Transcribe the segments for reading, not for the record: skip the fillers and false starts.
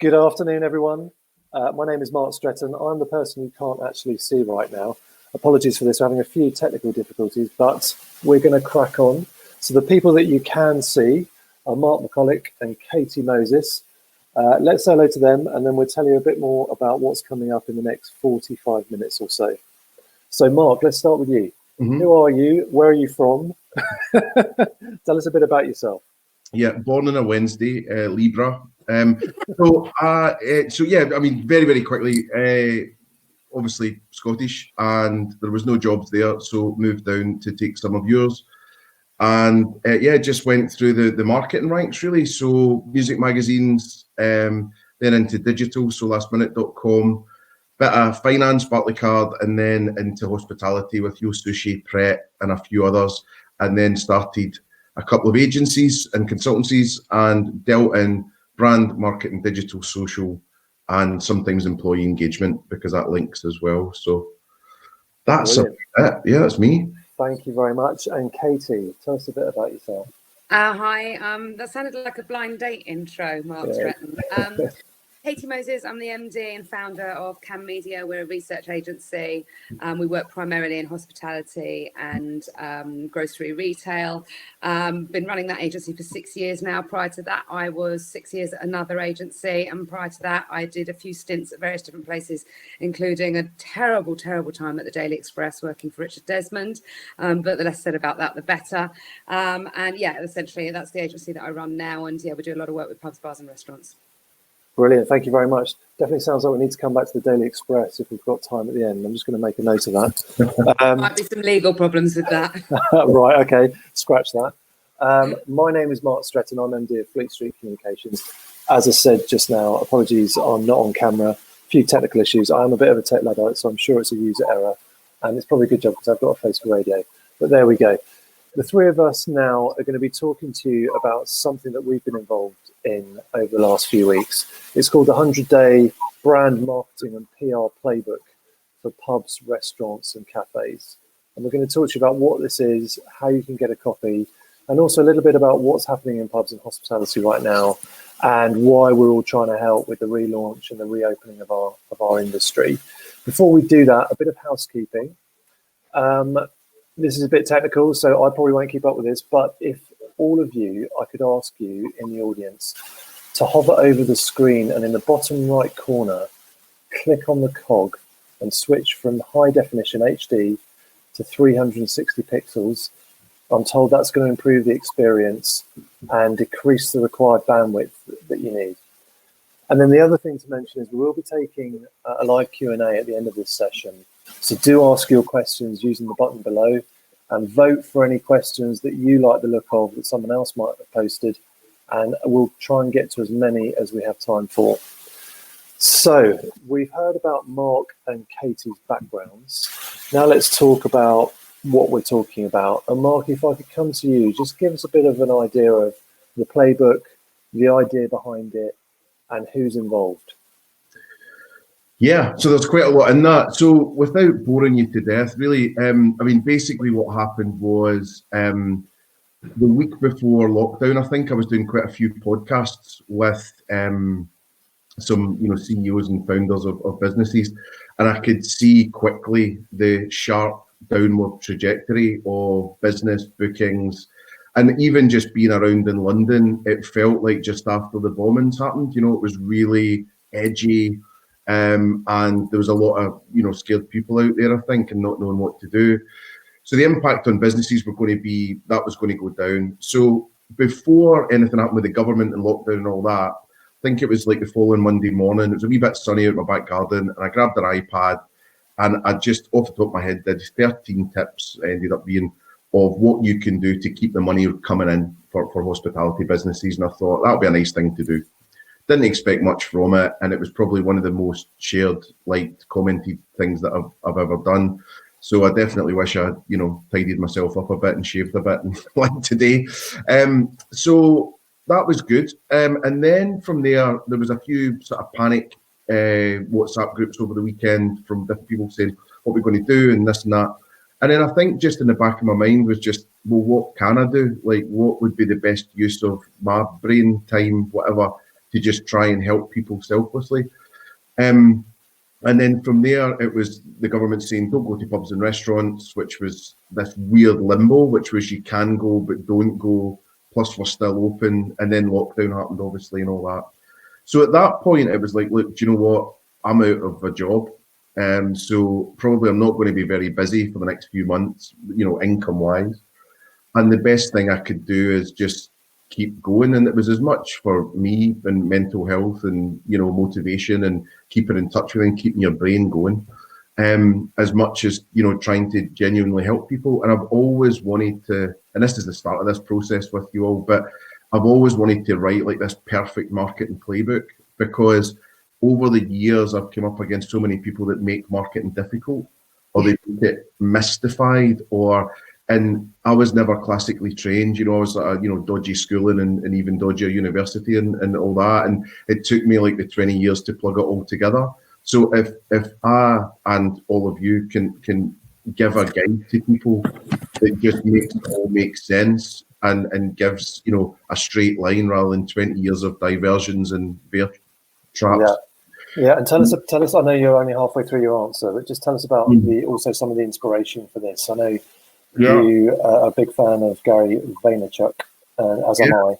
Good afternoon, everyone. My name is Mark Stretton. I'm the person you can't actually see right now. Apologies for this, we're having a few technical difficulties, but we're going to crack on. So the people that you can see are Mark McCulloch and Katie Moses. Let's say hello to them, and then we'll tell you a bit more about what's coming up in the next 45 minutes or so. So Mark, let's start with you. Who are you? Where are you from? Tell us a bit about yourself. Yeah, born on a Wednesday, Libra. So yeah, I mean, very, very quickly, obviously Scottish, and there was no jobs there, so moved down to take some of yours. And yeah, just went through the marketing ranks, really. So music magazines, then into digital, so lastminute.com, bit of finance, Barclaycard, and then into hospitality with Yo Sushi, Pret, and a few others. And then started a couple of agencies and consultancies and dealt in brand, marketing, digital, social, and sometimes employee engagement because that links as well. So that's it. Yeah, that's me. Thank you very much. And Katie, tell us a bit about yourself. Hi, that sounded like a blind date intro, Mark Stretton. Katie Moses, I'm the MD and founder of Cam Media. We're a research agency. We work primarily in hospitality and grocery retail. Been running that agency for 6 years now. Prior to that, I was 6 years at another agency. And prior to that, I did a few stints at various different places, including a terrible, terrible time at the Daily Express working for Richard Desmond. But the less said about that, the better. And yeah, essentially, that's the agency that I run now. And yeah, we do a lot of work with pubs, bars and restaurants. Brilliant. Thank you very much. Definitely sounds like we need to come back to the Daily Express if we've got time at the end. I'm just going to make a note of that. Might be some legal problems with that. Right. Okay. Scratch that. My name is Mark Stretton. I'm MD of Fleet Street Communications. As I said just now, apologies, I'm not on camera. A few technical issues. I am a bit of a tech Luddite, so I'm sure it's a user error. And it's probably a good job because I've got a face for radio. But there we go. The three of us now are going to be talking to you about something that we've been involved in over the last few weeks. It's called the 100-Day Brand Marketing and PR Playbook for pubs, restaurants and cafes. And we're going to talk to you about what this is, how you can get a copy, and also a little bit about what's happening in pubs and hospitality right now and why we're all trying to help with the relaunch and the reopening of our industry. Before we do that, a bit of housekeeping. This is a bit technical, so I probably won't keep up with this, but if all of you, I could ask you in the audience to hover over the screen and in the bottom right corner, click on the cog and switch from high definition HD to 360 pixels. I'm told that's going to improve the experience and decrease the required bandwidth that you need. And then the other thing to mention is we will be taking a live Q&A at the end of this session. So do ask your questions using the button below and vote for any questions that you like the look of that someone else might have posted. And we'll try and get to as many as we have time for. So we've heard about Mark and Katie's backgrounds. Now let's talk about what we're talking about. And Mark, if I could come to you, just give us a bit of an idea of the playbook, the idea behind it, and who's involved. Yeah, so there's quite a lot in that. So without boring you to death, really, I mean, basically what happened was the week before lockdown, I think I was doing quite a few podcasts with some, CEOs and founders of businesses, and I could see quickly the sharp downward trajectory of business bookings. And even just being around in London, it felt like just after the bombings happened, it was really edgy. And there was a lot of, scared people out there, I think, and not knowing what to do. So the impact on businesses was going to go down. So before anything happened with the government and lockdown and all that, I think it was like the following Monday morning, it was a wee bit sunny out in my back garden, and I grabbed an iPad and I just, off the top of my head, did 13 tips, ended up being, of what you can do to keep the money coming in for hospitality businesses. And I thought that would be a nice thing to do. Didn't expect much from it, and it was probably one of the most shared, liked, commented things that I've ever done. So I definitely wish I, tidied myself up a bit and shaved a bit like today. So that was good. And then from there was a few sort of panic WhatsApp groups over the weekend from different people saying what we're going to do and this and that. And then I think just in the back of my mind was just, well, what can I do? Like, what would be the best use of my brain time, whatever, to just try and help people selflessly. And then from there, it was the government saying, don't go to pubs and restaurants, which was this weird limbo, which was you can go, but don't go. Plus, we're still open. And then lockdown happened, obviously, and all that. So at that point, it was like, look, do you know what? I'm out of a job. So probably I'm not going to be very busy for the next few months, income-wise. And the best thing I could do is just keep going. And it was as much for me and mental health and, motivation and keeping in touch with and keeping your brain going, as much as, trying to genuinely help people. And I've always wanted to, and this is the start of this process with you all, but I've always wanted to write like this perfect marketing playbook, because over the years, I've come up against so many people that make marketing difficult, or they make it mystified, and I was never classically trained, I was dodgy schooling and even dodgy university and all that. And it took me like the 20 years to plug it all together. So if I and all of you can give a guide to people that just makes it all make sense and gives, a straight line rather than 20 years of diversions and bear traps. Yeah, and tell us. I know you're only halfway through your answer, but just tell us about also some of the inspiration for this. I know you are a big fan of Gary Vaynerchuk, as am I,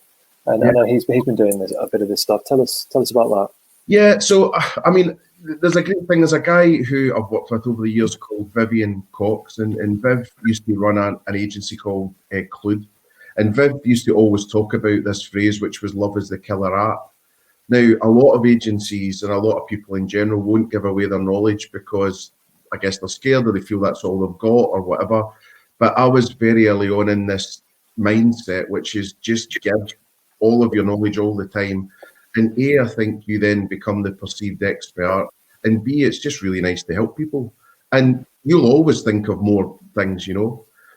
and I know he's been doing a bit of this stuff. Tell us about that. Yeah, so I mean, there's a great thing. There's a guy who I've worked with over the years called Vivian Cox, and Viv used to run an agency called Clued, and Viv used to always talk about this phrase, which was "love is the killer app." Now, a lot of agencies and a lot of people in general won't give away their knowledge because I guess they're scared or they feel that's all they've got or whatever. But I was very early on in this mindset, which is just give all of your knowledge all the time. And A, I think you then become the perceived expert. And B, it's just really nice to help people. And you'll always think of more things,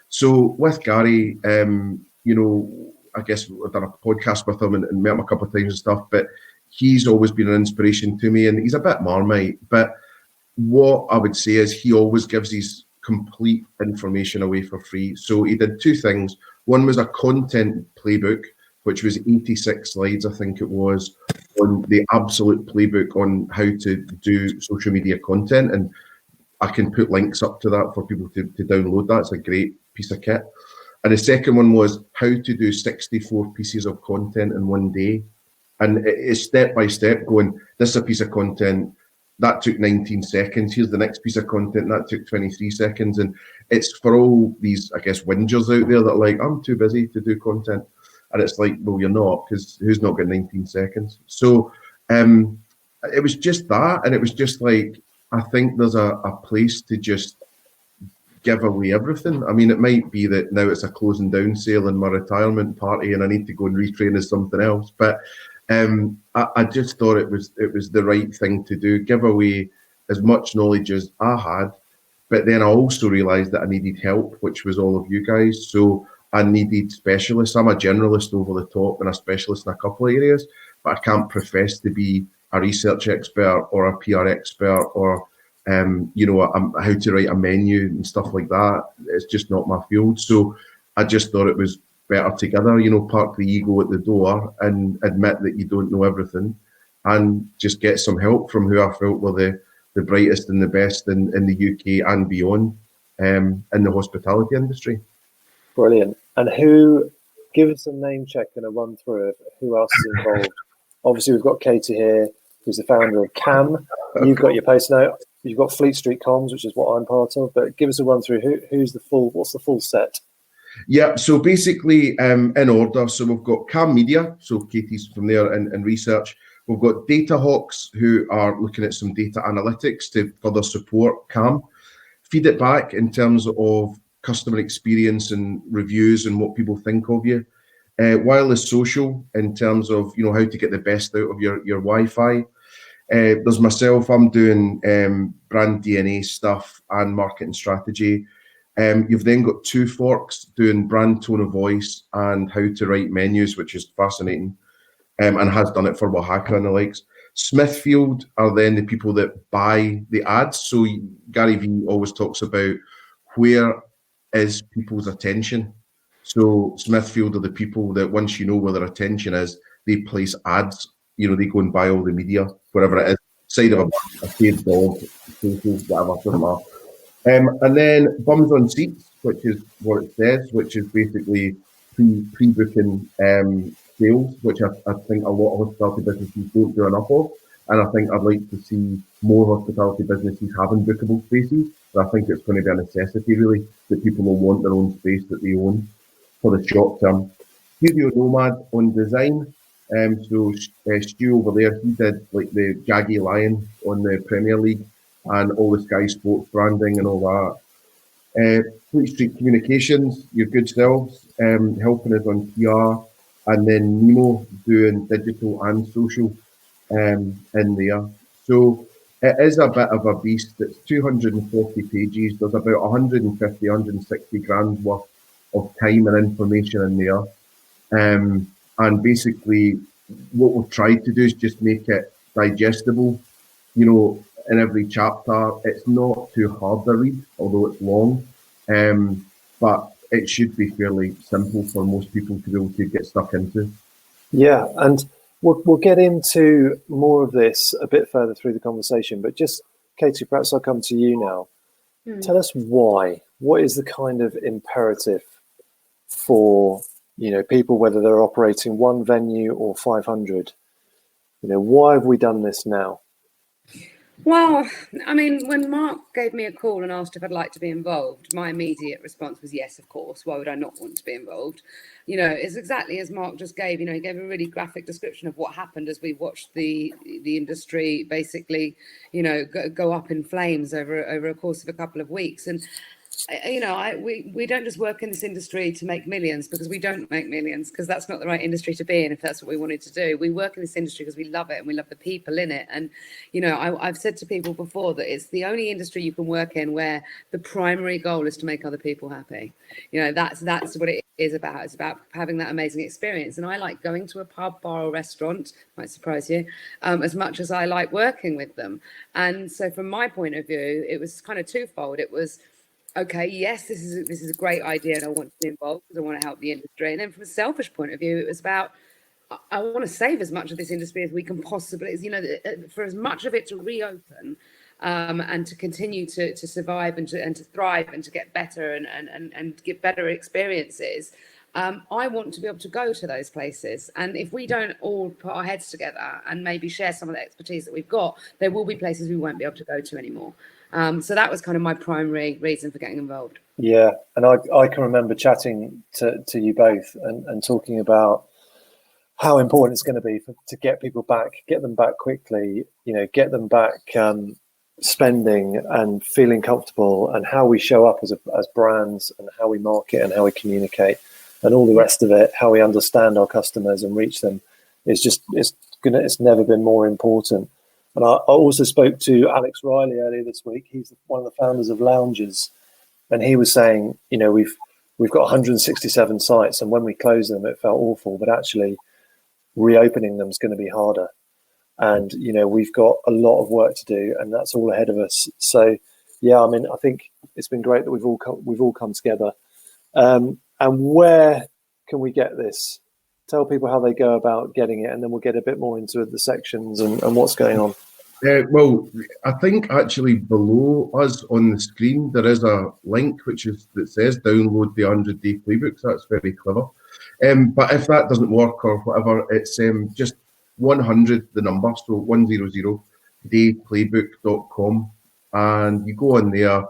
So with Gary, I guess I've done a podcast with him and met him a couple of times and stuff, but he's always been an inspiration to me, and he's a bit Marmite. But what I would say is he always gives his complete information away for free. So he did two things. One was a content playbook, which was 86 slides, I think it was, on the absolute playbook on how to do social media content. And I can put links up to that for people to download that. It's a great piece of kit. And the second one was how to do 64 pieces of content in one day. And it's step by step going, this is a piece of content, that took 19 seconds. Here's the next piece of content, that took 23 seconds. And it's for all these, I guess, whingers out there that are like, I'm too busy to do content. And it's like, well, you're not, because who's not got 19 seconds? So it was just that. And it was just like, I think there's a place to just give away everything. I mean, it might be that now it's a closing down sale in my retirement party and I need to go and retrain as something else. But I just thought it was the right thing to do, give away as much knowledge as I had. But then I also realised that I needed help, which was all of you guys. So I needed specialists. I'm a generalist over the top and a specialist in a couple of areas, but I can't profess to be a research expert or a PR expert or how to write a menu and stuff like that. It's just not my field. So I just thought it was better together, park the ego at the door and admit that you don't know everything and just get some help from who I felt were the brightest and the best in the UK and beyond in the hospitality industry. Brilliant. And give us a name check and a run through of who else is involved. Obviously, we've got Katie here, who's the founder of CAM. You've got your post note. You've got Fleet Street Comms, which is what I'm part of. But give us a run through. What's the full set? Yeah, so basically in order, so we've got CAM Media, so Katie's from there in research. We've got Data Hawks, who are looking at some data analytics to further support CAM. Feed it back in terms of customer experience and reviews and what people think of you. Wireless Social in terms of how to get the best out of your Wi-Fi. There's myself, I'm doing brand DNA stuff and marketing strategy. You've then got Two Forks doing brand tone of voice and how to write menus, which is fascinating, and has done it for Oaxaca and the likes. Smithfield are then the people that buy the ads. So Gary Vee always talks about where is people's attention. So Smithfield are the people that once you know where their attention is, they place ads they go and buy all the media, whatever it is, side of a saved dog, social, whatever, doesn't matter. And then bums on seats, which is what it says, which is basically pre-booking sales, which I think a lot of hospitality businesses don't do enough of. And I think I'd like to see more hospitality businesses having bookable spaces. But I think it's going to be a necessity, really, that people will want their own space that they own for the short term. Studio Nomad on design. So Stu over there, he did like the Jaggy Lion on the Premier League and all the Sky Sports branding and all that. Fleet Street Communications, your good selves, helping us on PR, and then Nemo doing digital and social in there. So it is a bit of a beast. It's 240 pages. There's about 150, 160 grand worth of time and information in there. And basically, what we've tried to do is just make it digestible, in every chapter. It's not too hard to read, although it's long. But it should be fairly simple for most people to be able to get stuck into. Yeah, and we'll get into more of this a bit further through the conversation, but just, Katie, perhaps I'll come to you now. Tell us why. What is the kind of imperative for people, whether they're operating one venue or 500? Why have we done this now? Well, I mean, when Mark gave me a call and asked if I'd like to be involved, my immediate response was yes, of course. Why would I not want to be involved? It's exactly as Mark just gave. He gave a really graphic description of what happened as we watched the industry basically, go up in flames over a course of a couple of weeks. And we don't just work in this industry to make millions, because we don't make millions, because that's not the right industry to be in if that's what we wanted to do. We work in this industry because we love it and we love the people in it. And I've said to people before that it's the only industry you can work in where the primary goal is to make other people happy. That's what it is about. It's about having that amazing experience. And I like going to a pub, bar, or restaurant, might surprise you, as much as I like working with them. And so from my point of view, it was kind of twofold. It was, okay, yes, this is a great idea and I want to be involved because I want to help the industry. And then from a selfish point of view, it was about, I want to save as much of this industry as we can possibly, for as much of it to reopen and to continue to survive and to thrive and to get better and get better experiences. I want to be able to go to those places. And if we don't all put our heads together and maybe share some of the expertise that we've got, there will be places we won't be able to go to anymore. So that was kind of my primary reason for getting involved. Yeah, and I can remember chatting to you both and talking about how important it's going to be to get people back, get them back quickly, get them back spending and feeling comfortable, and how we show up as brands and how we market and how we communicate and all the rest of it, how we understand our customers and reach them. It's never been more important. And I also spoke to Alex Riley earlier this week. He's one of the founders of Lounges, and he was saying, we've got 167 sites, and when we closed them, it felt awful, but actually reopening them is going to be harder. And we've got a lot of work to do, and that's all ahead of us. So, yeah, I mean, I think it's been great that we've all come together. And where can we get this? Tell people how they go about getting it, and then we'll get a bit more into the sections and what's going on. Well, I think actually below us on the screen there is a link that says download the 100-day playbook. So that's very clever. But if that doesn't work or whatever, it's just 100, the number, so 100dayplaybook.com, and you go on there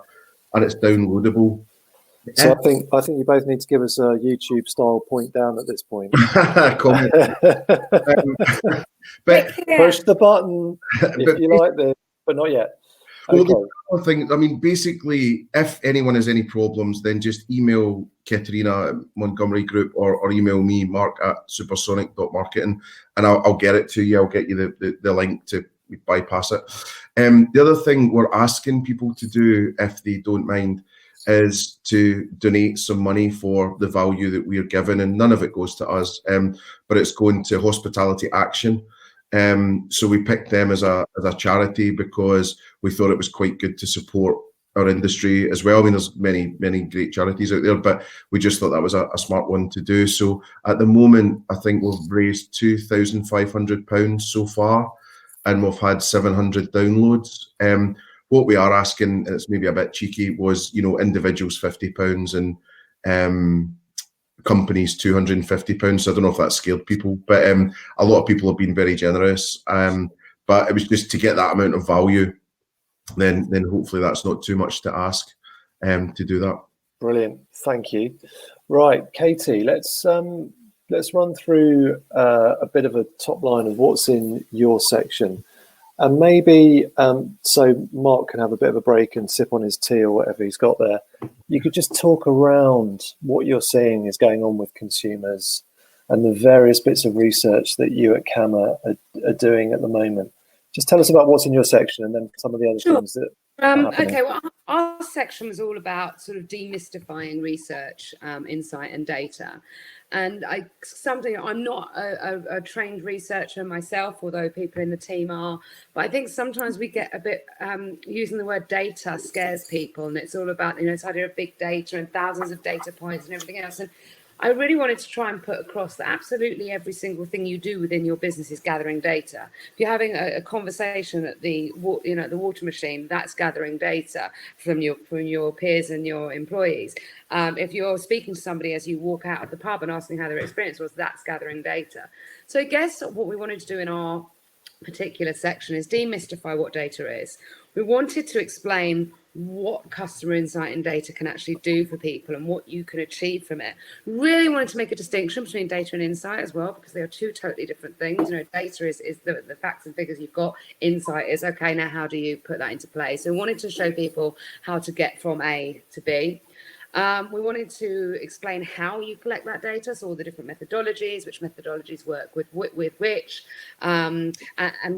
and it's downloadable. So I think you both need to give us a YouTube style point down at this point. But push the button if you like this, but not yet. Well, okay. the other thing, I mean, basically, if anyone has any problems, then just email Katerina at Montgomery Group or email me, Mark at supersonic.marketing, and I'll get it to you. I'll get you the link to bypass it. The other thing we're asking people to do, if they don't mind, is to donate some money for the value that we're given, and none of it goes to us, but it's going to Hospitality Action. So we picked them as a charity because we thought it was quite good to support our industry as well. I mean, there's many great charities out there, but we just thought that was a smart one to do. So at the moment, I think we've raised £2,500 so far, and we've had 700 downloads. What we are asking, and it's maybe a bit cheeky, was, you know, individuals £50 and companies £250. So I don't know if that scared people, but a lot of people have been very generous. But it was just to get that amount of value. Then hopefully that's not too much to ask to do that. Brilliant, thank you. Right, Katie, let's run through a bit of a top line of what's in your section, and maybe so Mark can have a bit of a break and sip on his tea or whatever he's got there. You could just talk around what you're seeing is going on with consumers and the various bits of research that you at CAMA are doing at the moment. Just tell us about what's in your section and then some of the other things that are happening. Okay, well, our section was all about sort of demystifying research, insight and data. And I'm not a trained researcher myself, although people in the team are, but I think sometimes we get a bit, using the word data scares people, and it's all about, you know, this idea of big data and thousands of data points and everything else. And I really wanted to try and put across that absolutely every single thing you do within your business is gathering data. If you're having a conversation at the water machine, that's gathering data from your peers and your employees. If you're speaking to somebody as you walk out of the pub and asking how their experience was, that's gathering data. So I guess what we wanted to do in our particular section is demystify what data is. We wanted to explain what customer insight and data can actually do for people and what you can achieve from it. Really wanted to make a distinction between data and insight as well, because they are two totally different things. You know, data is the facts and figures you've got. Insight is, okay, now how do you put that into play? So we wanted to show people how to get from A to B. We wanted to explain how you collect that data, so all the different methodologies, which methodologies work with which, and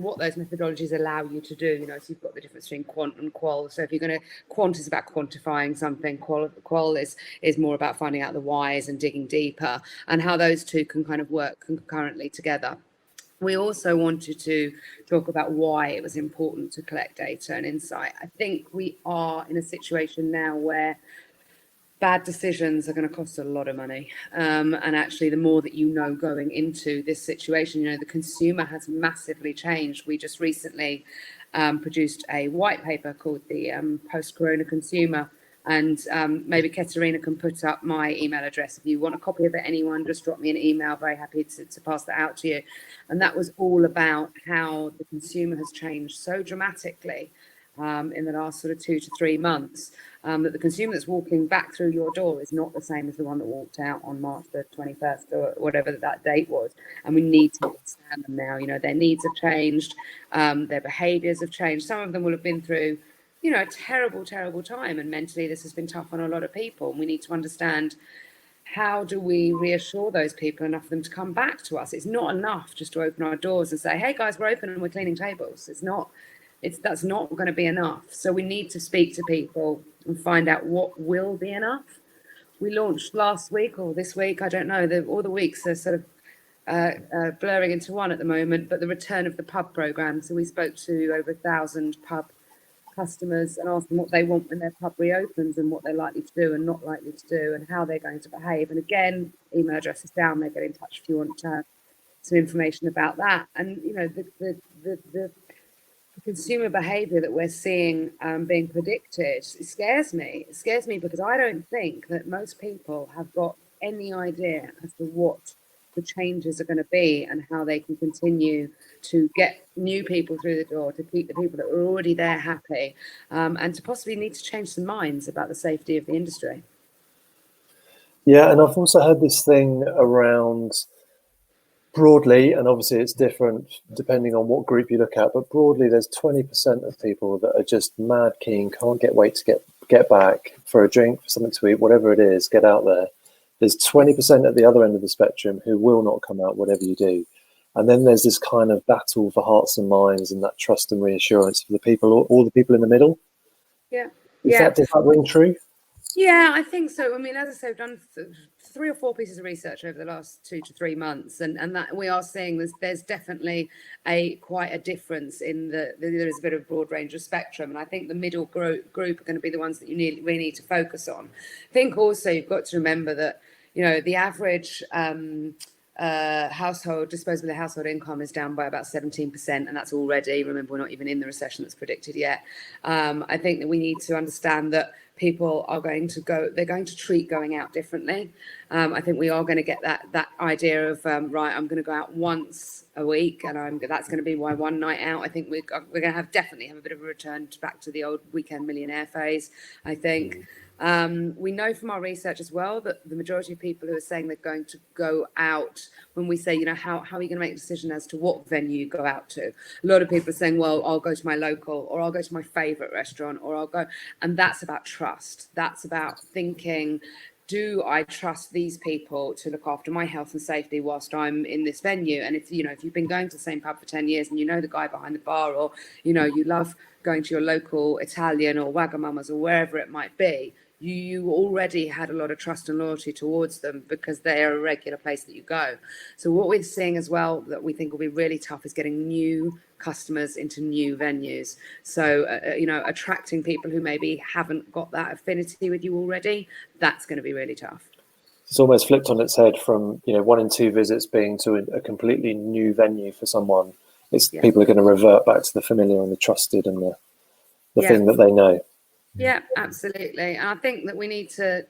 what those methodologies allow you to do. You know, so you've got the difference between quant and qual. So if you're going to, quant is about quantifying something, qual is more about finding out the whys and digging deeper, and how those two can kind of work concurrently together. We also wanted to talk about why it was important to collect data and insight. I think we are in a situation now where bad decisions are going to cost a lot of money. And actually, the more that you know going into this situation, you know, the consumer has massively changed. We just recently produced a white paper called the Post-Corona Consumer. And maybe Katerina can put up my email address. If you want a copy of it, anyone, just drop me an email. Very happy to pass that out to you. And that was all about how the consumer has changed so dramatically in the last sort of 2 to 3 months, that the consumer that's walking back through your door is not the same as the one that walked out on March the 21st or whatever that date was. And we need to understand them now. You know, their needs have changed, their behaviours have changed. Some of them will have been through, you know, a terrible, terrible time. And mentally, this has been tough on a lot of people. And we need to understand, how do we reassure those people enough for them to come back to us? It's not enough just to open our doors and say, hey, guys, we're open and we're cleaning tables. That's not going to be enough. So we need to speak to people and find out what will be enough. We launched last week or this week, I don't know, all the weeks are sort of blurring into one at the moment, but the return of the pub programme. So we spoke to over 1,000 pub customers and asked them what they want when their pub reopens and what they're likely to do and not likely to do and how they're going to behave. And again, email address is down there, get in touch if you want to have some information about that. And, you know, the consumer behaviour that we're seeing being predicted, it scares me. It scares me because I don't think that most people have got any idea as to what the changes are going to be and how they can continue to get new people through the door, to keep the people that are already there happy, and to possibly need to change some minds about the safety of the industry. Yeah, and I've also heard this thing around broadly, and obviously it's different depending on what group you look at, but broadly there's 20% of people that are just mad keen, can't wait to get back for a drink, for something to eat, whatever it is, get out there. There's 20% at the other end of the spectrum who will not come out whatever you do. And then there's this kind of battle for hearts and minds and that trust and reassurance for the people, all the people in the middle. Yeah. Does that ring true? Yeah, I think so. I mean, as I said, I've done 3 or 4 pieces of research over the last 2 to 3 months, and that we are seeing there's definitely quite a difference in there is a bit of a broad range of spectrum, and I think the middle group are going to be the ones that you really need to focus on. I think also you've got to remember that, you know, the average disposable household income is down by about 17%, and that's already, remember, we're not even in the recession that's predicted yet. I think that we need to understand that people are going to treat going out differently. I think we are going to get that idea of right, I'm going to go out once a week, and that's going to be my one night out. I think we're going to definitely have a bit of a return back to the old weekend millionaire phase, I think. We know from our research as well that the majority of people who are saying they're going to go out, when we say, you know, how are you going to make a decision as to what venue you go out to? A lot of people are saying, well, I'll go to my local, or I'll go to my favorite restaurant, or I'll go, and that's about trust. That's about thinking, do I trust these people to look after my health and safety whilst I'm in this venue? And if you've been going to the same pub for 10 years and you know the guy behind the bar, or, you know, you love going to your local Italian or Wagamama's or wherever it might be, you already had a lot of trust and loyalty towards them because they are a regular place that you go. So what we're seeing as well that we think will be really tough is getting new customers into new venues. So, attracting people who maybe haven't got that affinity with you already, that's going to be really tough. It's almost flipped on its head from, 1 in 2 visits being to a completely new venue for someone. People are going to revert back to the familiar and the trusted and the thing that they know. Yeah, absolutely. And I think that we need to,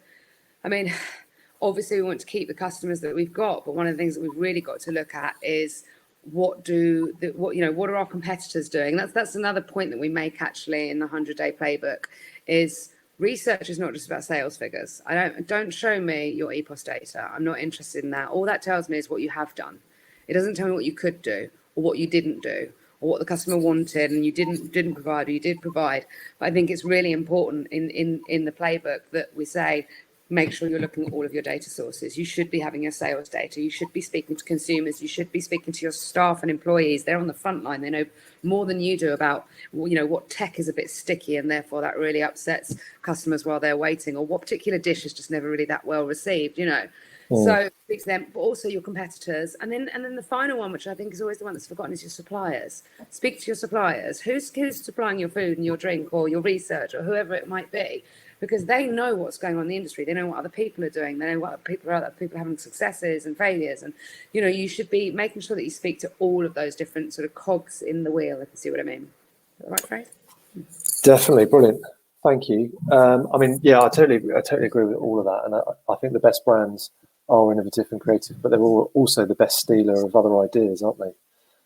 obviously we want to keep the customers that we've got, but one of the things that we've really got to look at is what are our competitors doing? That's another point that we make actually in the 100-day playbook is research is not just about sales figures. Don't show me your EPOS data. I'm not interested in that. All that tells me is what you have done. It doesn't tell me what you could do or what you didn't do, or what the customer wanted and you didn't provide, or you did provide. But I think it's really important in the playbook that we say, make sure you're looking at all of your data sources. You should be having your sales data. You should be speaking to consumers. You should be speaking to your staff and employees. They're on the front line. They know more than you do about, what tech is a bit sticky and therefore that really upsets customers while they're waiting, or what particular dish is just never really that well received, So speak to them, but also your competitors. And then the final one, which I think is always the one that's forgotten, is your suppliers. Speak to your suppliers. Who's supplying your food and your drink or your research or whoever it might be, because they know what's going on in the industry. They know what other people are doing. They know what people are having successes and failures. And, you should be making sure that you speak to all of those different sort of cogs in the wheel, if you see what I mean. Is that the right phrase? Definitely. Brilliant. Thank you. I totally agree with all of that. And I think the best brands are innovative and creative, but they're also the best stealer of other ideas, aren't they?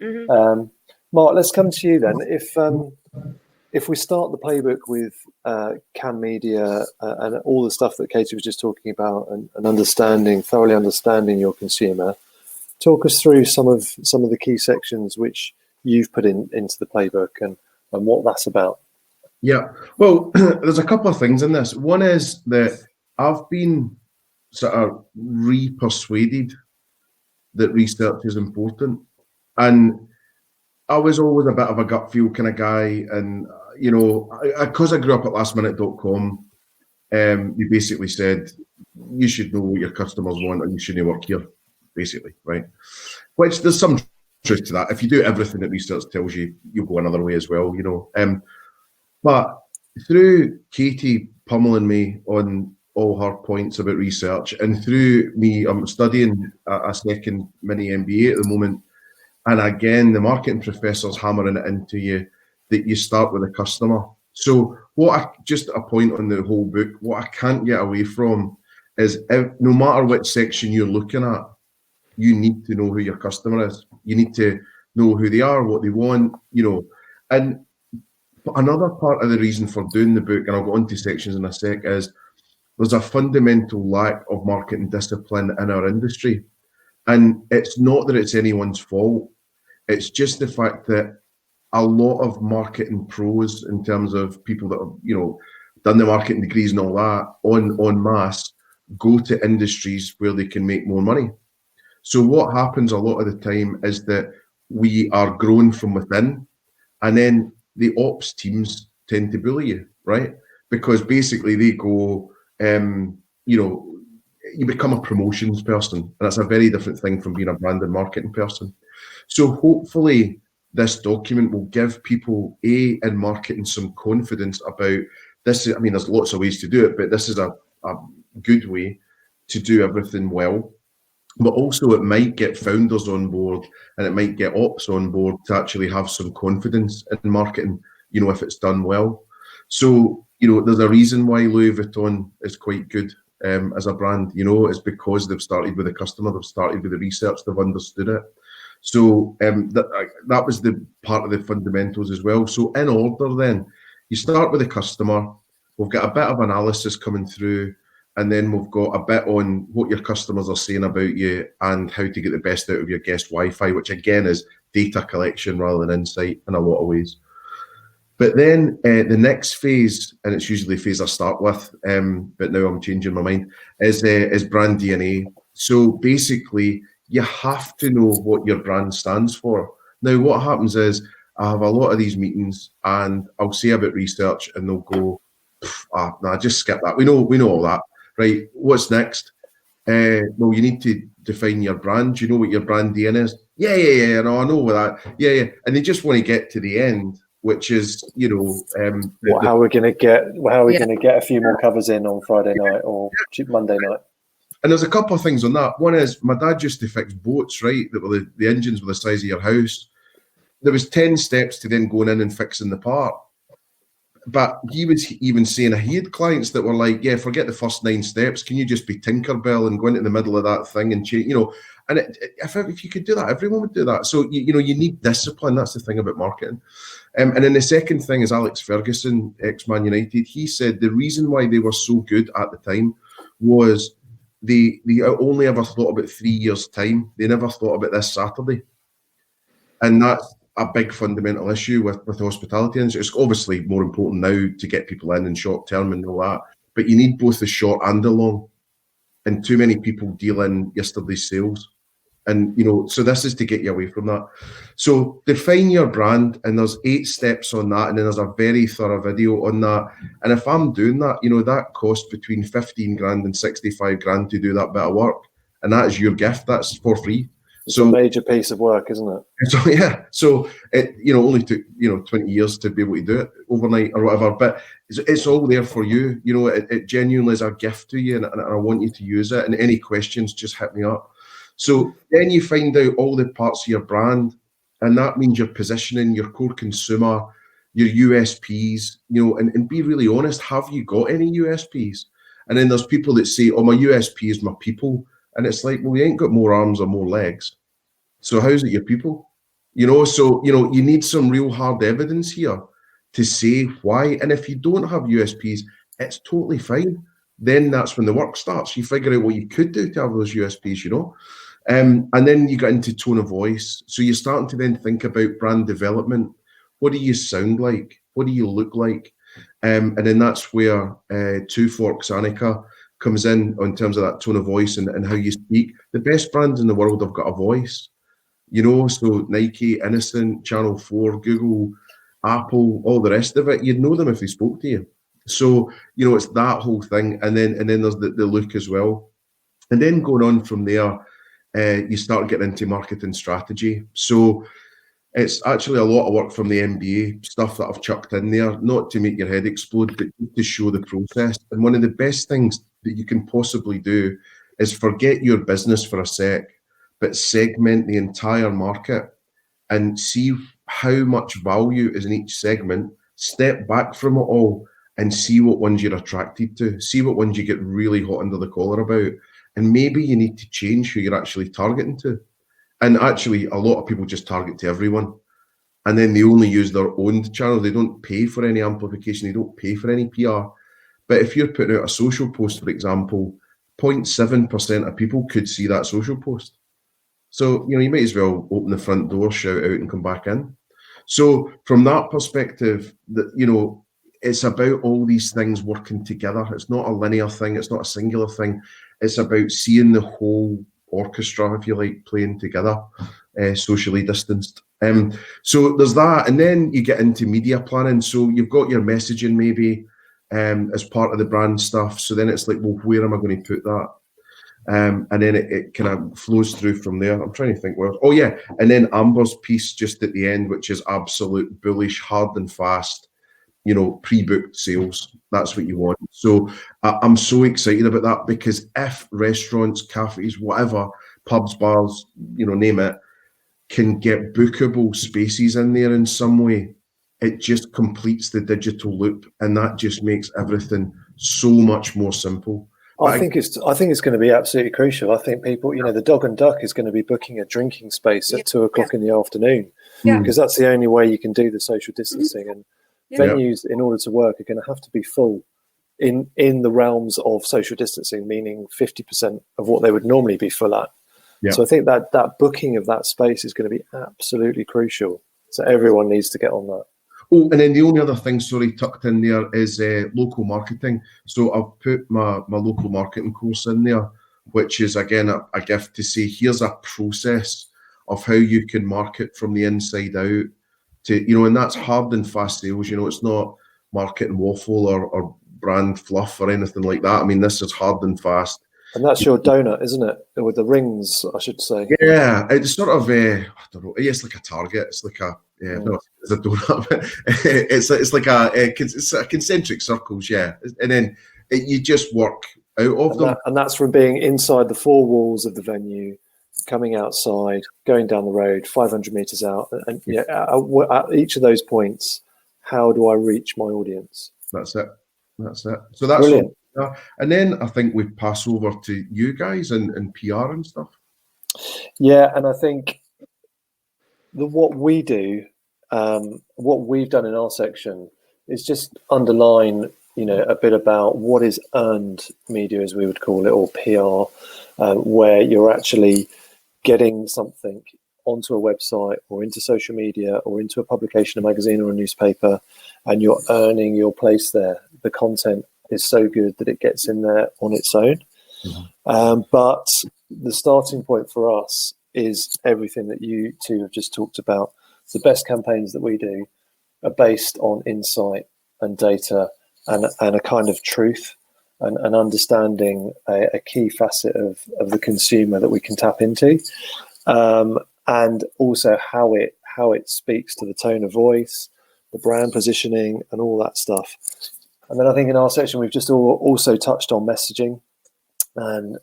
Mm-hmm. Mark, let's come to you then. If we start the playbook with Cam Media and all the stuff that Katie was just talking about, and thoroughly understanding your consumer, talk us through some of the key sections which you've put into the playbook and what that's about. Yeah, well, there's a couple of things in this. One is that I've been sort of re-persuaded that research is important. And I was always a bit of a gut feel kind of guy. And, because I grew up at lastminute.com, you basically said, you should know what your customers want and you shouldn't work here, basically, right? Which there's some truth to that. If you do everything that research tells you, you'll go another way as well, But through Katie pummeling me on all her points about research, and through me, I'm studying a second mini MBA at the moment, and again, the marketing professor's hammering it into you that you start with the customer. So just a point on the whole book, what I can't get away from is no matter which section you're looking at, you need to know who your customer is. You need to know who they are, what they want, and another part of the reason for doing the book, and I'll go on to sections in a sec, is there's a fundamental lack of marketing discipline in our industry. And it's not that it's anyone's fault. It's just the fact that a lot of marketing pros, in terms of people that have, done the marketing degrees and all that, en masse, go to industries where they can make more money. So what happens a lot of the time is that we are grown from within, and then the ops teams tend to bully you, right? Because basically they go, you become a promotions person, and that's a very different thing from being a brand and marketing person. So hopefully this document will give people in marketing some confidence about this. I mean, there's lots of ways to do it, but this is a good way to do everything well. But also it might get founders on board and it might get ops on board to actually have some confidence in marketing, if it's done well. So, there's a reason why Louis Vuitton is quite good as a brand, it's because they've started with the customer, they've started with the research, they've understood it. So that was the part of the fundamentals as well. So in order then, you start with the customer, we've got a bit of analysis coming through, and then we've got a bit on what your customers are saying about you and how to get the best out of your guest Wi-Fi, which again is data collection rather than insight in a lot of ways. But then the next phase, and it's usually the phase I start with, but now I'm changing my mind, is brand DNA. So basically, you have to know what your brand stands for. Now, what happens is I have a lot of these meetings and I'll say about research and they'll go, nah, just skip that. We know all that. Right, what's next? Well, you need to define your brand. Do you know what your brand DNA is? Yeah, no, I know that. Yeah. And they just want to get to the end, which is, how we're going to get a few more covers in on Friday night or Monday night. And there's a couple of things on that. One is my dad used to fix boats, right? That were the engines were the size of your house. There was 10 steps to then going in and fixing the part. But he was even saying he had clients that were like, yeah, forget the first 9 steps. Can you just be Tinkerbell and go into the middle of that thing and change, And if you could do that, everyone would do that. So, you need discipline. That's the thing about marketing. And then the second thing is Alex Ferguson, ex-Man United. He said the reason why they were so good at the time was they only ever thought about 3 years' time. They never thought about this Saturday. And that's a big fundamental issue with hospitality. And it's obviously more important now to get people in short term and all that. But you need both the short and the long. And too many people deal in yesterday's sales. And, so this is to get you away from that. So define your brand, and there's 8 steps on that. And then there's a very thorough video on that. And if I'm doing that, that costs between 15 grand and 65 grand to do that bit of work. And that is your gift. That's for free. It's a major piece of work, isn't it? So yeah, so it only took 20 years to be able to do it overnight or whatever, but it's all there for you. It genuinely is a gift to you, and I want you to use it. And any questions, just hit me up. So then you find out all the parts of your brand, and that means your positioning, your core consumer, your USPs. And be really honest. Have you got any USPs? And then there's people that say, "Oh, my USP is my people." And it's like, well, you ain't got more arms or more legs. So how's it your people? So, you need some real hard evidence here to say why. And if you don't have USPs, it's totally fine. Then that's when the work starts. You figure out what you could do to have those USPs, And then you get into tone of voice. So you're starting to then think about brand development. What do you sound like? What do you look like? And then that's where Two Forks Annika comes in terms of that tone of voice and how you speak. The best brands in the world have got a voice, so Nike, Innocent, Channel 4, Google, Apple, all the rest of it. You'd know them if they spoke to you. So, it's that whole thing. And then there's the look as well. And then going on from there, you start getting into marketing strategy. So it's actually a lot of work from the MBA, stuff that I've chucked in there, not to make your head explode, but to show the process. And one of the best things that you can possibly do is forget your business for a sec, but segment the entire market and see how much value is in each segment, step back from it all and see what ones you're attracted to, see what ones you get really hot under the collar about. And maybe you need to change who you're actually targeting to. And actually, a lot of people just target to everyone. And then they only use their own channel. They don't pay for any amplification. They don't pay for any PR. But if you're putting out a social post, for example, 0.7% of people could see that social post. So, you might as well open the front door, shout out and come back in. So from that perspective, it's about all these things working together. It's not a linear thing. It's not a singular thing. It's about seeing the whole orchestra, if you like, playing together, socially distanced. So there's that. And then you get into media planning. So you've got your messaging maybe as part of the brand stuff. So then it's like, well, where am I going to put that? And then it kind of flows through from there. I'm trying to think where. Oh yeah, and then Amber's piece just at the end, which is absolute bullish, hard and fast. Pre-booked sales. That's what you want. So I'm so excited about that, because if restaurants, cafes, whatever, pubs, bars, name it, can get bookable spaces in there in some way, it just completes the digital loop, and that just makes everything so much more simple. I think it's going to be absolutely crucial. I think people, the Dog and Duck is going to be booking a drinking space at 2:00 in the afternoon, because that's the only way you can do the social distancing. And venues, in order to work, are going to have to be full in the realms of social distancing, meaning 50% of what they would normally be full at. So I think that booking of that space is going to be absolutely crucial. So everyone needs to get on that. Oh, and then the only other thing, sorry, tucked in there is local marketing. So I've put my local marketing course in there, which is, again, a gift to say, here's a process of how you can market from the inside out to, and that's hard and fast sales. It's not marketing waffle or brand fluff or anything like that. I mean, this is hard and fast. And that's your donut, isn't it? With the rings, I should say. Yeah, it's sort of I don't know. It's like a Target. It's like no, it's a donut. it's like it's a concentric circles, and then you just work out of them. And that's from being inside the four walls of the venue, coming outside, going down the road, 500 meters out, and at each of those points, how do I reach my audience? That's it. So that's brilliant. And then I think we pass over to you guys and PR and stuff. Yeah, and I think what we do, what we've done in our section is just underline, a bit about what is earned media, as we would call it, or PR, where you're actually getting something onto a website or into social media or into a publication, a magazine or a newspaper, and you're earning your place there. The content is so good that it gets in there on its own. But the starting point for us is everything that you two have just talked about. The best campaigns that we do are based on insight and data and a kind of truth and understanding a key facet of the consumer that we can tap into, and also how it speaks to the tone of voice, the brand positioning, and all that stuff. And then I think in our section, we've just also touched on messaging and,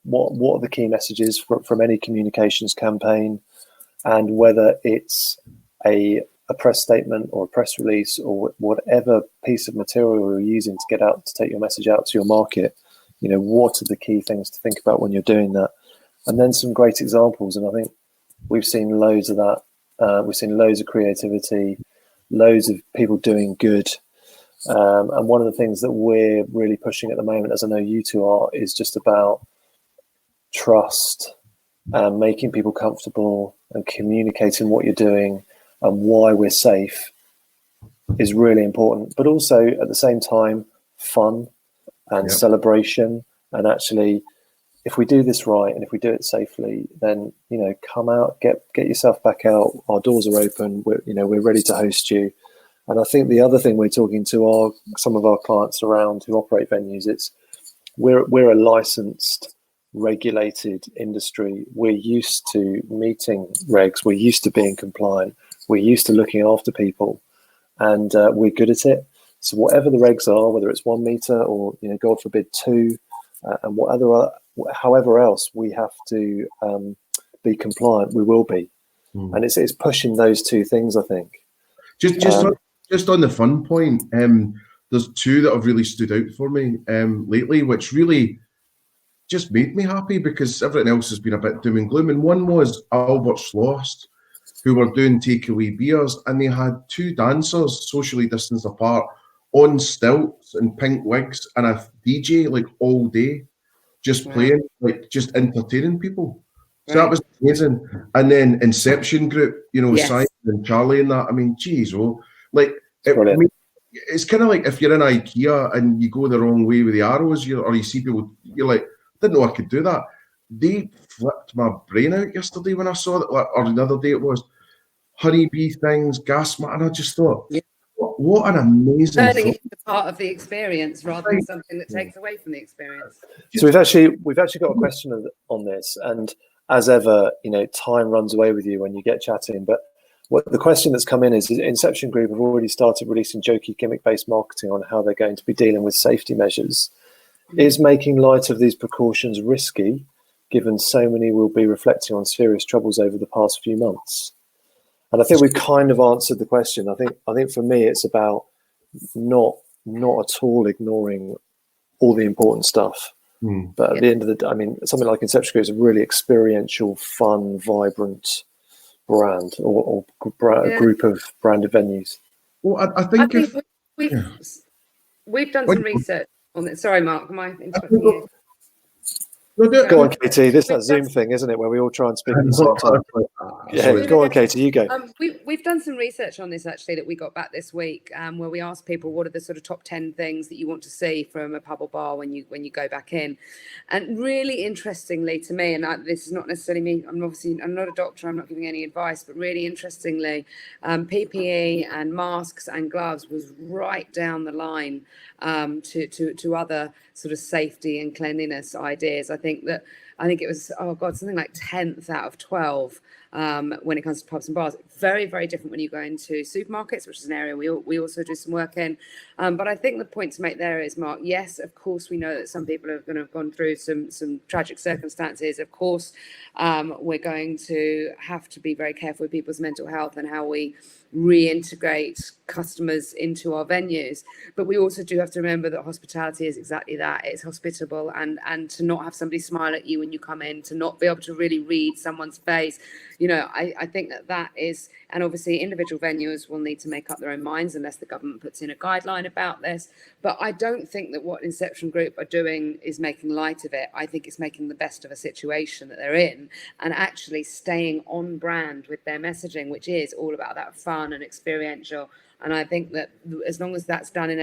what are the key messages from any communications campaign, and whether it's a press statement or a press release or whatever piece of material you're using to take your message out to your market, what are the key things to think about when you're doing that? And then some great examples. And I think we've seen loads of that. We've seen loads of creativity, loads of people doing good. And one of the things that we're really pushing at the moment, as I know you two are, is just about trust and making people comfortable and communicating what you're doing and why we're safe is really important. But also at the same time, fun and celebration. And actually, if we do this right and if we do it safely, then, come out, get yourself back out. Our doors are open. We're ready to host you. And I think the other thing we're talking to some of our clients around who operate venues, we're a licensed, regulated industry. We're used to meeting regs. We're used to being compliant. We're used to looking after people, and we're good at it. So whatever the regs are, whether it's 1 meter or, God forbid, 2, and however else we have to be compliant, we will be. And it's pushing those two things, I think. Just on the fun point, there's two that have really stood out for me lately, which really just made me happy because everything else has been a bit doom and gloom. And one was Albert's Lost, who were doing takeaway beers, and they had 2 dancers socially distanced apart on stilts and pink wigs and a DJ like all day, just playing, like just entertaining people. So that was amazing. And then Inception Group, Simon and Charlie and that. I mean, geez, it's kind of like if you're in IKEA and you go the wrong way with the arrows, or you see people, you're like, didn't know I could do that. They flipped my brain out yesterday when I saw that, or the other day it was honeybee things, gas mask, and I just thought, What an amazing Learning thought. is a part of the experience rather than something that takes away from the experience. So we've actually got a question on this, and as ever, time runs away with you when you get chatting. But what the question that's come in is Inception Group have already started releasing jokey gimmick-based marketing on how they're going to be dealing with safety measures. Is making light of these precautions risky, given so many will be reflecting on serious troubles over the past few months? And I think we've kind of answered the question. I think for me, it's about not at all ignoring all the important stuff. But at the end of the day, I mean, something like Inception Group is a really experiential, fun, vibrant brand or group of branded venues. Well, I think we've done some research on it. Sorry, Mark, am I interrupting you? Go on, Katie. This is that Zoom thing, isn't it, where we all try and speak at the same time? Yeah, go on, Katie. You go. We've done some research on this actually that we got back this week, where we asked people what are the sort of top 10 things that you want to see from a pub or bar when you go back in, and really interestingly to me, and this is not necessarily me. I'm not a doctor. I'm not giving any advice, but really interestingly, PPE and masks and gloves was right down the line to other sort of safety and cleanliness ideas. I think it was, something like 10th out of 12 when it comes to pubs and bars. Very, very different when you go into supermarkets, which is an area we also do some work in. But I think the point to make there is, Mark, yes, of course, we know that some people are going to have gone through some tragic circumstances. Of course, we're going to have to be very careful with people's mental health and how we reintegrate customers into our venues. But we also do have to remember that hospitality is exactly that. It's hospitable, and to not have somebody smile at you when you come in, to not be able to really read someone's face. I think that is, and obviously individual venues will need to make up their own minds unless the government puts in a guideline about this. But I don't think that what Inception Group are doing is making light of it. I think it's making the best of a situation that they're in and actually staying on brand with their messaging, which is all about that fun and experiential. And I think that as long as that's done in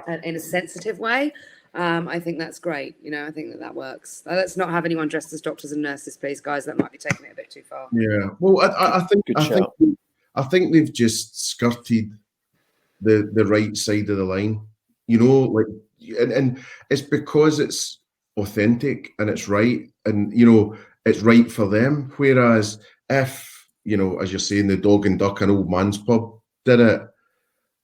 a sensitive way, I think that's great. I think that works. Let's not have anyone dressed as doctors and nurses, please, guys. That might be taking it a bit too far. Yeah. Well, I think they've just skirted the right side of the line. And it's because it's authentic and it's right, and it's right for them. Whereas if as you're saying, the Dog and Duck and Old Man's Pub did it,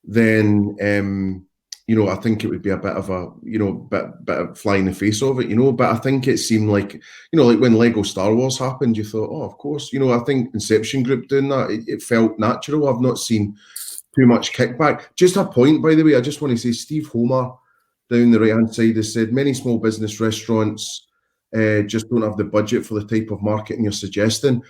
then I think it would be a bit of a bit of fly in the face of it, But I think it seemed like like when Lego Star Wars happened, you thought, oh, of course, I think Inception Group doing that, it felt natural. I've not seen too much kickback. Just a point, by the way, I just want to say, Steve Homer down the right hand side has said many small business restaurants just don't have the budget for the type of marketing you're suggesting.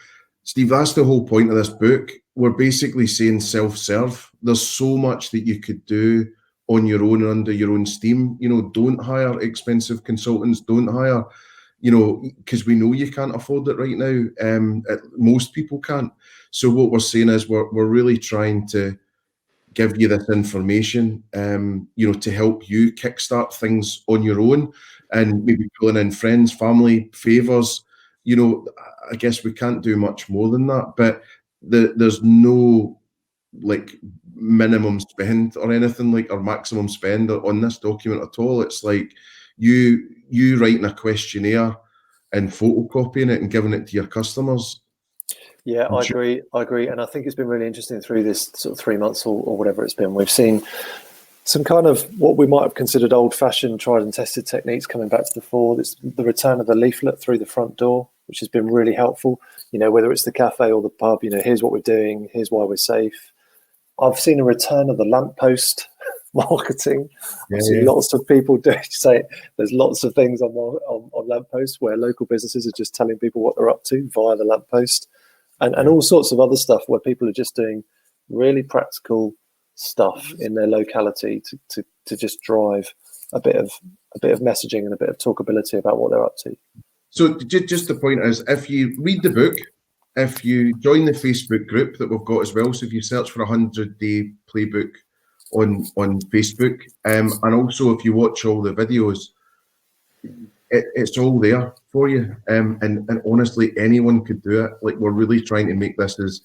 Steve, that's the whole point of this book. We're basically saying self-serve. There's so much that you could do on your own, under your own steam. Don't hire expensive consultants. Don't hire, because we know you can't afford it right now. Most people can't. So what we're saying is we're really trying to give you this information, to help you kickstart things on your own, and maybe pulling in friends, family, favours. I guess we can't do much more than that, but there's no minimum spend or anything or maximum spend on this document at all. It's like you writing a questionnaire and photocopying it and giving it to your customers. Yeah, I agree. And I think it's been really interesting through this sort of 3 months or whatever it's been. We've seen some kind of what we might have considered old-fashioned, tried and tested techniques coming back to the fore. It's the return of the leaflet through the front door, which has been really helpful. Whether it's the cafe or the pub, here's what we're doing, here's why we're safe. I've seen a return of the lamppost marketing. I've seen lots of people say there's lots of things on lampposts where local businesses are just telling people what they're up to via the lamppost, and all sorts of other stuff where people are just doing really practical stuff in their locality to just drive a bit of messaging and a bit of talkability about what they're up to. So just the point is, if you read the book, if you join the Facebook group that we've got as well, so if you search for 100-day Playbook on Facebook, and also if you watch all the videos, it's all there for you. And honestly, anyone could do it. We're really trying to make this as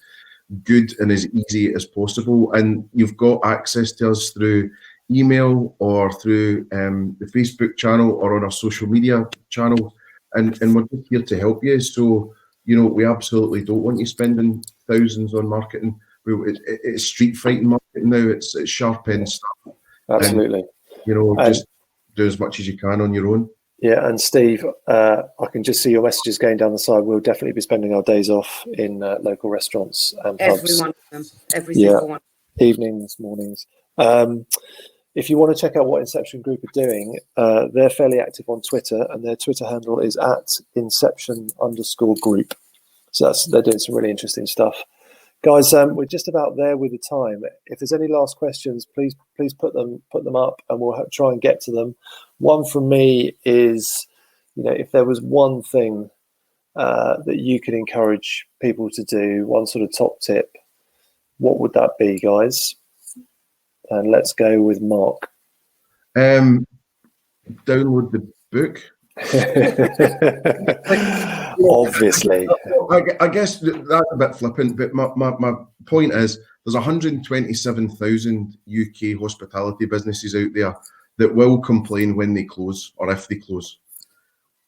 good and as easy as possible. And you've got access to us through email or through the Facebook channel or on our social media channels, and we're just here to help you. So, you know, we absolutely don't want you spending thousands on marketing. It's street fighting marketing now. It's sharp end stuff. Absolutely. And, you know, just do as much as you can on your own. Yeah, and Steve, I can just see your messages going down the side. We'll definitely be spending our days off in local restaurants and pubs. Every one of them, every single one. Evenings, mornings. If you want to check out what Inception Group are doing, they're fairly active on Twitter, and their Twitter handle is @Inception_group. So they're doing some really interesting stuff. Guys, we're just about there with the time. If there's any last questions, please put them up, and we'll try and get to them. One from me is, you know, if there was one thing that you could encourage people to do, one sort of top tip, what would that be, guys? And let's go with Mark. Download the book. Obviously. I guess that's a bit flippant, but my point is there's 127,000 UK hospitality businesses out there that will complain when they close or if they close.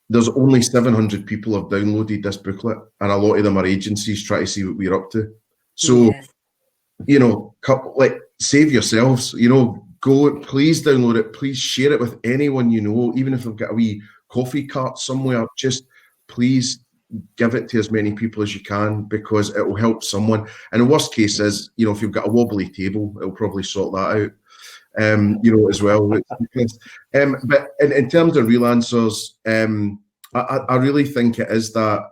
There's only 700 people have downloaded this booklet, and a lot of them are agencies trying to see what we're up to. So, you know, like, save yourselves, you know, please download it, please share it with anyone you know, even if they've got a wee coffee cart somewhere, just please give it to as many people as you can, because it will help someone. And the worst case is, you know, if you've got a wobbly table, it'll probably sort that out, you know, as well. But in terms of real answers, I really think it is that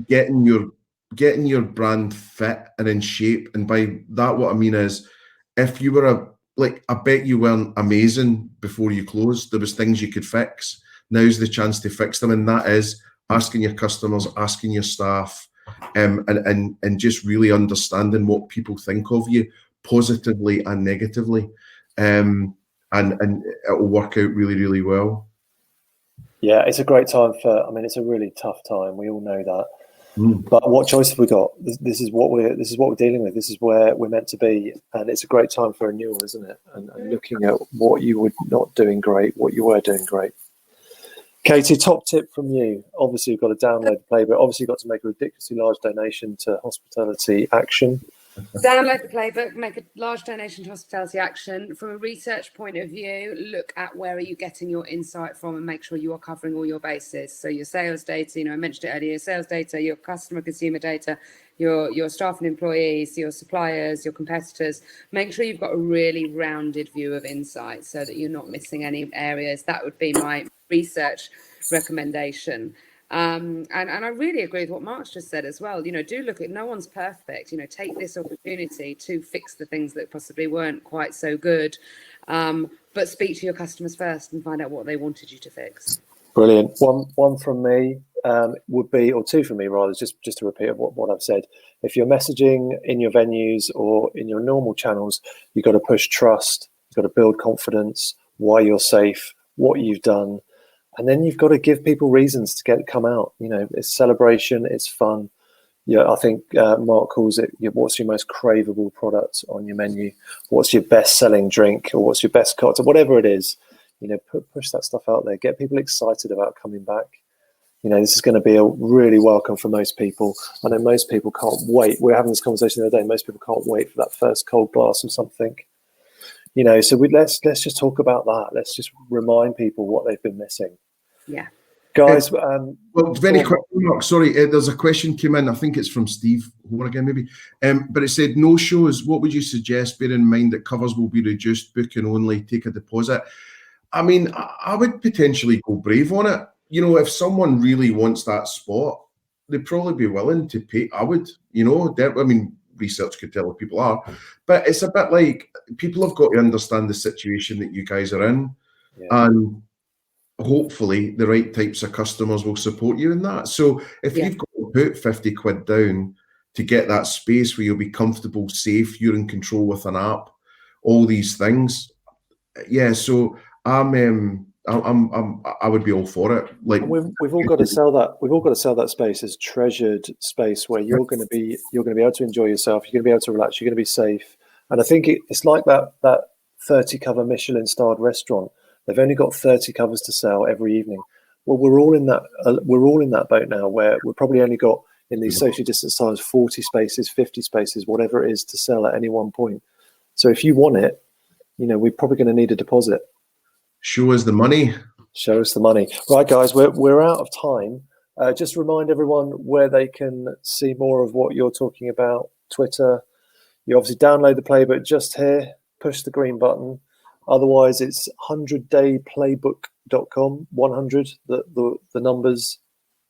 getting your brand fit and in shape. And by that, what I mean is, if you were I bet you weren't amazing before you closed. There was things you could fix. Now's the chance to fix them, and that is asking your customers, asking your staff, and just really understanding what people think of you, positively and negatively, and it will work out really, really well. Yeah, it's a great time it's a really tough time. We all know that. But what choice have we got? This is what we're dealing with. This is where we're meant to be, and it's a great time for renewal, isn't it? And looking at what you were not doing great, what you were doing great. Katie, top tip from you. Obviously, you've got to download the Playbook. Obviously, you've got to make a ridiculously large donation to Hospitality Action. Download the Playbook, make a large donation to Hospitality Action. From a research point of view, look at where are you getting your insight from, and make sure you are covering all your bases. So your sales data, you know, I mentioned it earlier, your sales data, your customer consumer data, your staff and employees, your suppliers, your competitors. Make sure you've got a really rounded view of insight so that you're not missing any areas. That would be my research recommendation. And I really agree with what Mark's just said as well. You know, do look at, no one's perfect. You know, take this opportunity to fix the things that possibly weren't quite so good, but speak to your customers first and find out what they wanted you to fix. Brilliant. One from me would be, or two from me rather, just to repeat what I've said. If you're messaging in your venues or in your normal channels, you've got to push trust, you've got to build confidence, why you're safe, what you've done. And then you've got to give people reasons to come out. You know, it's celebration, it's fun. Yeah, I think Mark calls it, what's your most craveable product on your menu? What's your best selling drink, or what's your best cocktail? Whatever it is, you know, push that stuff out there. Get people excited about coming back. You know, this is going to be a really welcome for most people. I know most people can't wait. We were having this conversation the other day. Most people can't wait for that first cold glass of something. You know, so let's just talk about that. Let's just remind people what they've been missing. Yeah. Guys, well, very quick, Mark, sorry, there's a question came in, I think it's from Steve Hoare again, maybe, but it said, no shows, what would you suggest, bear in mind that covers will be reduced, booking only, take a deposit? I mean, I would potentially go brave on it. You know, if someone really wants that spot, they'd probably be willing to pay. I would, you know, I mean, research could tell if people are, but it's a bit like, people have got to understand the situation that you guys are in, and hopefully the right types of customers will support you in that. So if you've got to put 50 quid down to get that space where you'll be comfortable, safe, you're in control with an app, all these things. Yeah, so I'm I would be all for it. Like, we've all got to sell that. We've all got to sell that space as treasured space where you're going to be able to enjoy yourself. You're going to be able to relax. You're going to be safe. And I think it's like that 30 cover Michelin starred restaurant. They've only got 30 covers to sell every evening. Well, we're all in that. We're all in that boat now, where we've probably only got in these socially distanced times 40 spaces, 50 spaces, whatever it is to sell at any one point. So if you want it, we're probably going to need a deposit. Show us the money. Show us the money. Right, guys, we're out of time. Just remind everyone where they can see more of what you're talking about. Twitter. You obviously download the playbook just here. Push the green button. Otherwise, it's 100dayplaybook.com. 100, the numbers.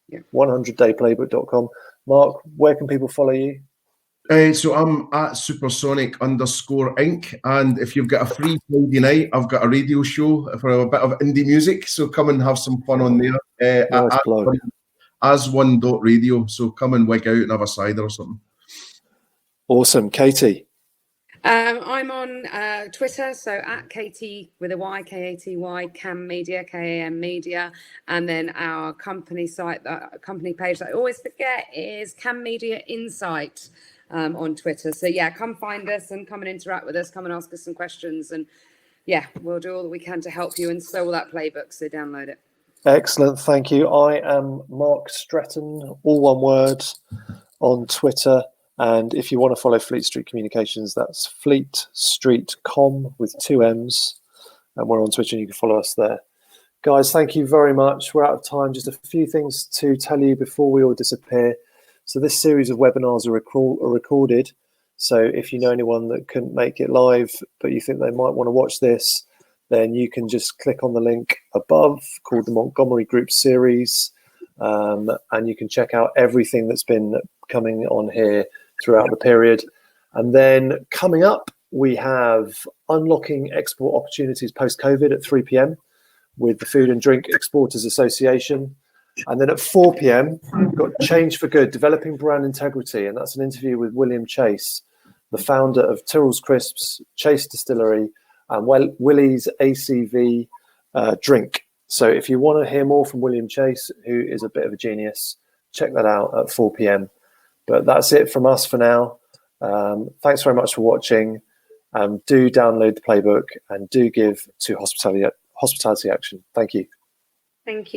Yeah. 100dayplaybook.com. Mark, where can people follow you? So I'm at supersonic_Inc. And if you've got a free Friday night, I've got a radio show for a bit of indie music. So come and have some fun on there. Nice plug. As1.radio. So come and wig out and have a cider or something. Awesome. Katie? I'm on Twitter, so at Katie with a Y, Katy, Cam Media, KAM Media, and then our company site, company page that I always forget is Cam Media Insight on Twitter. So yeah, come find us and come and interact with us, come and ask us some questions, and yeah, we'll do all that we can to help you install that playbook, so download it. Excellent, thank you. I am Mark Stretton, all one word, on Twitter. And if you want to follow Fleet Street Communications, that's Fleet Street Com with 2 M's. And we're on Twitter and you can follow us there. Guys, thank you very much. We're out of time. Just a few things to tell you before we all disappear. So this series of webinars are recorded. So if you know anyone that couldn't make it live, but you think they might want to watch this, then you can just click on the link above called the Montgomery Group Series. And you can check out everything that's been coming on here throughout the period. And then coming up, we have Unlocking Export Opportunities Post-COVID at 3 p.m. with the Food and Drink Exporters Association. And then at 4 p.m., we've got Change for Good, Developing Brand Integrity. And that's an interview with William Chase, the founder of Tyrrell's Crisps, Chase Distillery, and Willie's ACV Drink. So if you want to hear more from William Chase, who is a bit of a genius, check that out at 4 p.m. But that's it from us for now. Thanks very much for watching. Do download the playbook and do give to Hospitality Action. Thank you. Thank you.